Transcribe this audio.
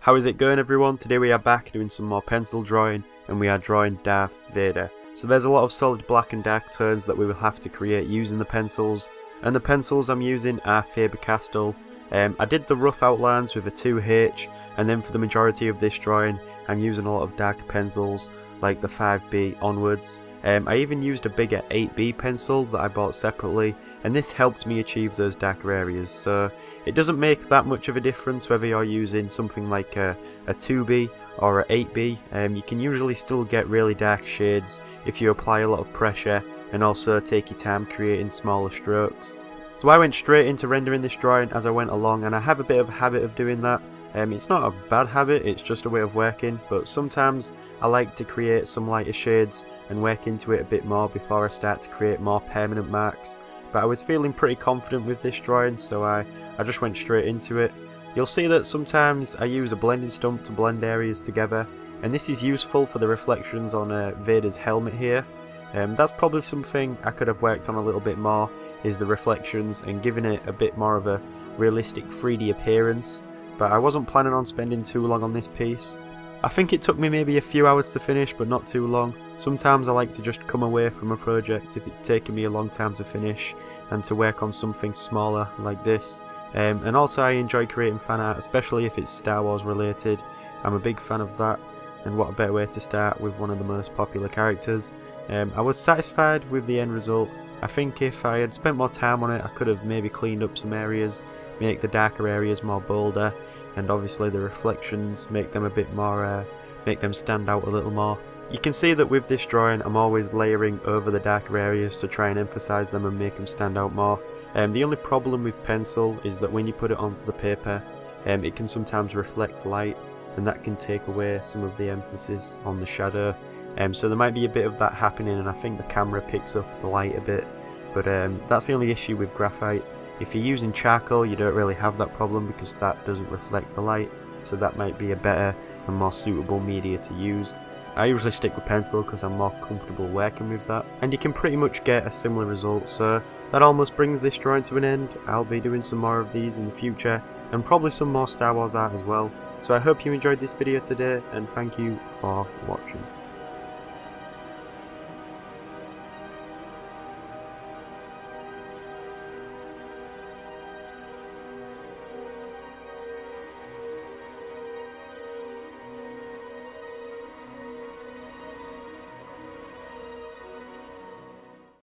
How is it going, everyone? Today we are back doing some more pencil drawing, and we are drawing Darth Vader. So there's a lot of solid black and dark tones that we will have to create using the pencils, and the pencils I'm using are Faber-Castell. I did the rough outlines with a 2H, and then for the majority of this drawing I'm using a lot of darker pencils like the 5B onwards. I even used a bigger 8B pencil that I bought separately, and this helped me achieve those darker areas. So it doesn't make that much of a difference whether you're using something like a 2B or a 8B. You can usually still get really dark shades if you apply a lot of pressure and also take your time creating smaller strokes. So I went straight into rendering this drawing as I went along, and I have a bit of a habit of doing that. It's not a bad habit, it's just a way of working, but sometimes I like to create some lighter shades and work into it a bit more before I start to create more permanent marks. But I was feeling pretty confident with this drawing, so I just went straight into it. You'll see that sometimes I use a blending stump to blend areas together, and this is useful for the reflections on Vader's helmet here. That's probably something I could have worked on a little bit more, is the reflections and giving it a bit more of a realistic 3D appearance. But I wasn't planning on spending too long on this piece. I think it took me maybe a few hours to finish, but not too long. Sometimes I like to just come away from a project if it's taken me a long time to finish and to work on something smaller like this. And also I enjoy creating fan art, especially if it's Star Wars related. I'm a big fan of that, and what a better way to start with one of the most popular characters. I was satisfied with the end result. I think if I had spent more time on it I could have maybe cleaned up some areas, make the darker areas more bolder, and obviously the reflections make them a bit more, make them stand out a little more. You can see that with this drawing I'm always layering over the darker areas to try and emphasise them and make them stand out more. The only problem with pencil is that when you put it onto the paper it can sometimes reflect light, and that can take away some of the emphasis on the shadow. So there might be a bit of that happening, and I think the camera picks up the light a bit, but that's the only issue with graphite. If you're using charcoal you don't really have that problem because that doesn't reflect the light, so that might be a better and more suitable media to use. I usually stick with pencil because I'm more comfortable working with that, and you can pretty much get a similar result. So that almost brings this drawing to an end. I'll be doing some more of these in the future, and probably some more Star Wars art as well. So I hope you enjoyed this video today, and thank you for watching.